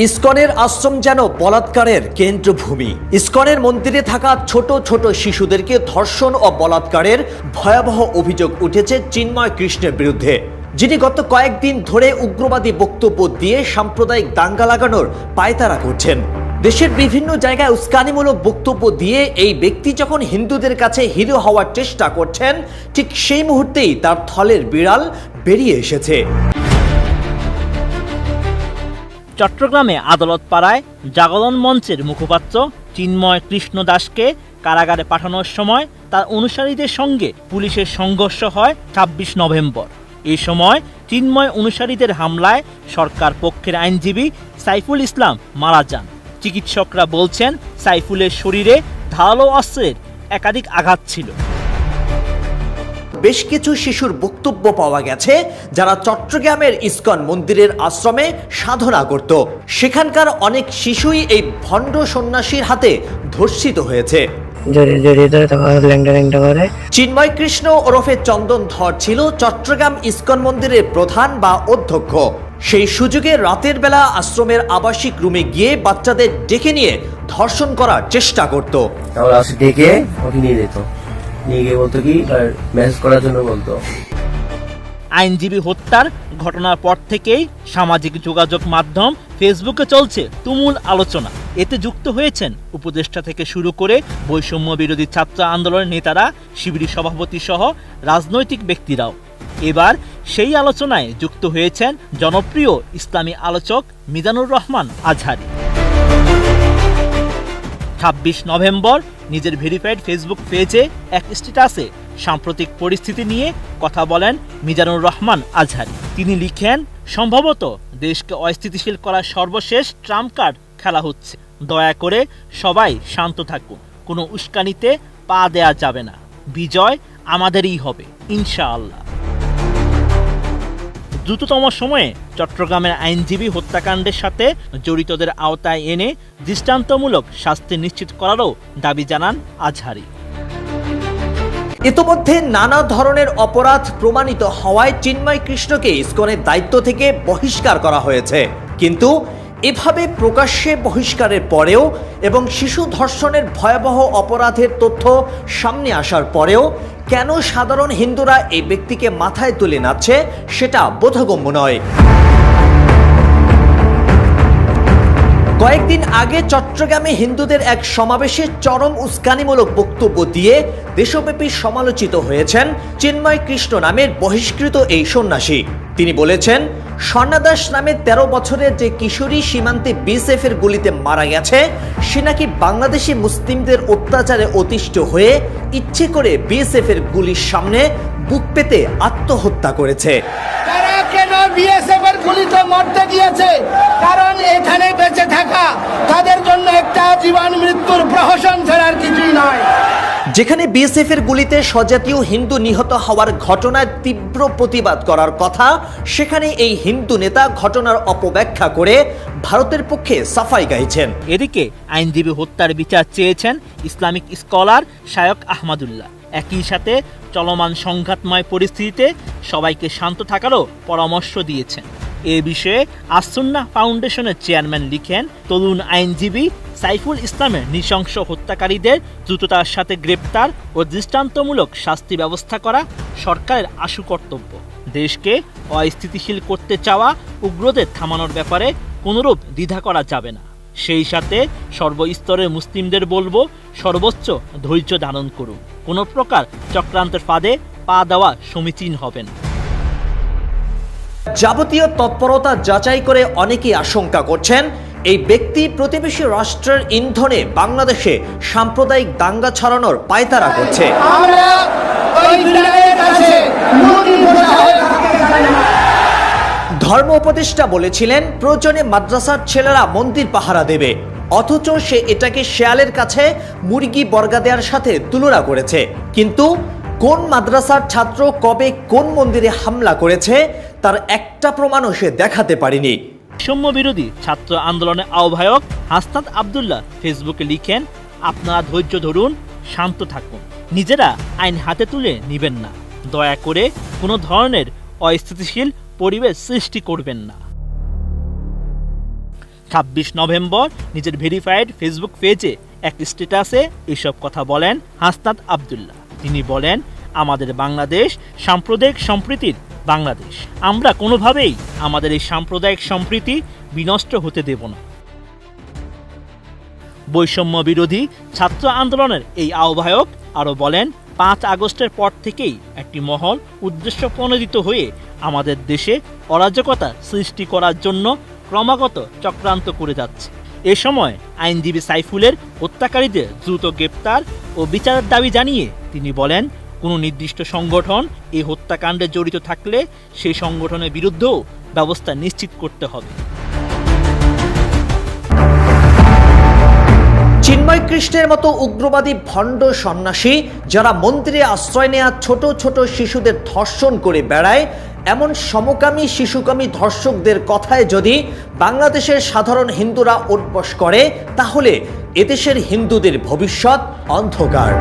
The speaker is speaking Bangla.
ইসকনের আশ্রম যেন বলাৎকারের কেন্দ্রভূমি। ইসকনের মন্দিরে থাকা ছোট ছোট শিশুদেরকে ধর্ষণ ও বলাৎকারের ভয়াবহ অভিযোগ উঠেছে চিন্ময় কৃষ্ণের বিরুদ্ধে, যিনি গত কয়েকদিন ধরে উগ্রবাদী বক্তব্য দিয়ে সাম্প্রদায়িক দাঙ্গা লাগানোর পায়তারা করছেন। দেশের বিভিন্ন জায়গায় উস্কানিমূলক বক্তব্য দিয়ে এই ব্যক্তি যখন হিন্দুদের কাছে হিরো হওয়ার চেষ্টা করছেন, ঠিক সেই মুহূর্তেই তার থলের বিড়াল বেরিয়ে এসেছে। চট্টগ্রামে আদালত পাড়ায় জাগরণ মঞ্চের মুখপাত্র চিন্ময় কৃষ্ণ দাসকে কারাগারে পাঠানোর সময় তার অনুসারীদের সঙ্গে পুলিশের সংঘর্ষ হয় ২৬ নভেম্বর। এই সময় চিন্ময় অনুসারীদের হামলায় সরকার পক্ষের আইনজীবী সাইফুল ইসলাম মারা যান। চিকিৎসকরা বলছেন সাইফুলের শরীরে ধারালো অস্ত্রের একাধিক আঘাত ছিল। বেশ কিছু শিশুর বক্তব্য পাওয়া গেছে যারা চট্টগ্রামের ইসকন মন্দিরের আশ্রমে সাধনা করত। সেখানকার অনেক শিশুই এই ভণ্ড সন্ন্যাসীর হাতে ধর্ষিত হয়েছে। চিন্ময় কৃষ্ণ ওরফে চন্দন ধর ছিল চট্টগ্রাম ইসকন মন্দিরের প্রধান বা অধ্যক্ষ। সেই সুযোগে রাতের বেলা আশ্রমের আবাসিক রুমে গিয়ে বাচ্চাদের ডেকে নিয়ে ধর্ষণ করার চেষ্টা করত। আইনজীবী হত্যার ঘটনার পর থেকেই সামাজিক যোগাযোগ মাধ্যম ফেসবুকে চলছে তুমুল আলোচনা। এতে যুক্ত হয়েছেন উপদেষ্টা থেকে শুরু করে বৈষম্য বিরোধী ছাত্র আন্দোলনের নেতারা, শিবির সভাপতি সহ রাজনৈতিক ব্যক্তিরাও। এবার সেই আলোচনায় যুক্ত হয়েছেন জনপ্রিয় ইসলামী আলোচক মিজানুর রহমান আজহারি। ২৬ নভেম্বর নিজের ভেরিফাইড ফেসবুক পেজে এক স্ট্যাটাসে সাম্প্রতিক পরিস্থিতি নিয়ে কথা বলেন মিজানুর রহমান আজহারি। তিনি লিখেন, সম্ভবত দেশকে অস্থিতিশীল করার সর্বশেষ ট্রাম্প কার্ড খেলা হচ্ছে। দয়া করে সবাই শান্ত থাকুন, কোনো উস্কানিতে পা দেয়া যাবে না। বিজয় আমাদেরই হবে ইনশাআল্লাহ। দ্রুততম সময়ে চট্টগ্রামের আইনজীবী হত্যাকাণ্ডের সাথে জড়িতদের আওতায় এনে দৃষ্টান্তমূলক শাস্তি নিশ্চিত করারও দাবি জানান আজহারি। ইতোমধ্যে নানা ধরনের অপরাধ প্রমাণিত হওয়ায় চিন্ময় কৃষ্ণকে ইসকনের দায়িত্ব থেকে বহিষ্কার করা হয়েছে। কিন্তু এভাবে প্রকাশ্যে বহিষ্কারের পরেও এবং শিশু ধর্ষণের ভয়াবহ অপরাধের তথ্য সামনে আসার পরেও কেন সাধারণ হিন্দুরা এই ব্যক্তিকে মাথায় তুলে নাচছে সেটা বোধগম্য নয়। কয়েকদিন আগে চট্টগ্রামে হিন্দুদের এক সমাবেশে চরম উস্কানিমূলক বক্তব্য দিয়ে দেশব্যাপী সমালোচিত হয়েছেন চিন্ময় কৃষ্ণ নামের বহিষ্কৃত এই সন্ন্যাসী। তিনি বলেছেন, স্বর্ণা দাস নামে ১৩ বছরের যে কিশোরী সীমান্তে বিএসএফ এর গুলিতে মারা গেছে, সে নাকি বাংলাদেশি মুসলিমদের অত্যাচারে অতিষ্ঠ হয়ে ইচ্ছে করে বিএসএফ এর গুলির সামনে বুক পেতে আত্মহত্যা করেছে। কেন বিএসএফ এর গুলিতে মরতে গিয়েছে? কারণ এখানে বেঁচে থাকা তাদের জন্য একটা জীবন মৃত্যুর প্রহসন ছাড়ার কিছুই নয়। যেখানে বিএসএফ এর গুলিতে স্বজাতীয় হিন্দু নিহত হওয়ার ঘটনার তীব্র প্রতিবাদ করার কথা, সেখানে এই হিন্দু নেতা ঘটনার অপব্যাখ্যা করে ভারতের পক্ষে সাফাই গাইছেন। এদিকে আইনজীবী হত্যার বিচার চেয়েছেন ইসলামিক স্কলার শায়খ আহমদুল্লাহ। একই সাথে চলমান সংঘাতময় পরিস্থিতিতে সবাইকে শান্ত থাকারও পরামর্শ দিয়েছেন। এ বিষয়ে আসুন্নাহ ফাউন্ডেশনের চেয়ারম্যান লিখেন, তরুণ আইনজীবী সাইফুল ইসলামের নৃশংস হত্যাকারীদের দ্রুততার সাথে গ্রেপ্তার ও দৃষ্টান্তমূলক শাস্তি ব্যবস্থা করা সরকারের আশু কর্তব্য। দেশকে অস্থিতিশীল করতে চাওয়া উগ্রদের থামানোর ব্যাপারে কোনোরূপ দ্বিধা করা যাবে না। সেই সাথে সর্বস্তরের মুসলিমদের বলবো, সর্বোচ্চ ধৈর্য ধারণ করুন। কোনো প্রকার চক্রান্তের ফাঁদে পা দেওয়া সমীচীন হবে না। যাবতীয় তৎপরতা যাচাই করে অনেকেই আশঙ্কা করছেন এই ব্যক্তি প্রতিবেশী রাষ্ট্রের ইন্ধনে বাংলাদেশে সাম্প্রদায়িক দাঙ্গা ছড়ানোর পায়তারা করছে। ধর্ম উপদেষ্টা বলেছিলেন, প্রয়োজনে মাদ্রাসার ছেলেরা মন্দির পাহারা দেবে, অথচ সে এটাকে শেয়ালের কাছে মুরগি বর্গা দেওয়ার সাথে তুলনা করেছে। কিন্তু কোন মাদ্রাসার ছাত্র কবে কোন মন্দিরে হামলা করেছে তার একটা প্রমাণও সে দেখাতে পারেনি। বৈষম্য বিরোধী ছাত্র আন্দোলনের আহ্বায়ক হাসনাত আবদুল্লাহ ফেসবুকে লিখেন, আপনারা ধৈর্য ধরুন, শান্ত থাকুন, নিজেরা আইন হাতে তুলে নেবেন না। দয়া করে কোনো ধরনের অস্থিতিশীল পরিবেশ সৃষ্টি করবেন না। 26 নভেম্বর নিজের ভেরিফাইড ফেসবুক পেজে এক স্ট্যাটাসে এসব কথা বলেন হাসনাত আব্দুল্লাহ। তিনি বলেন, আমাদের বাংলাদেশ সাম্প্রদায়িক সম্প্রীতির বাংলাদেশ। আমরা কোনোভাবেই আমাদের এই সাম্প্রদায়িক সম্প্রীতি বিনষ্ট হতে দেব না। বৈষম্য বিরোধী ছাত্র আন্দোলনের এই আহ্বায়ক আরও বলেন, 5 আগস্টের পর থেকেই একটি মহল উদ্দেশ্য প্রণোদিত হয়ে আমাদের দেশে অরাজকতা সৃষ্টি করার জন্য ক্রমাগত চক্রান্ত করে যাচ্ছে। এ সময় আইনজীবী সাইফুলের হত্যাকারীদের দ্রুত গ্রেপ্তার ও বিচারের দাবি জানিয়ে তিনি বলেন, কোনো নির্দিষ্ট সংগঠন এই হত্যাকাণ্ডে জড়িত থাকলে সেই সংগঠনের বিরুদ্ধেও ব্যবস্থা নিশ্চিত করতে হবে। চিন্ময় কৃষ্ণের মতো উগ্রবাদী ভণ্ড সন্ন্যাসী যারা মন্দিরে আশ্রয় নেওয়া ছোট ছোট শিশুদের ধর্ষণ করে বেড়ায়, এমন সমকামী শিশুকামী ধর্ষকদের কথায় যদি বাংলাদেশের সাধারণ হিন্দুরা উঠবস করে, তাহলে এদেশের হিন্দুদের ভবিষ্যৎ অন্ধকার।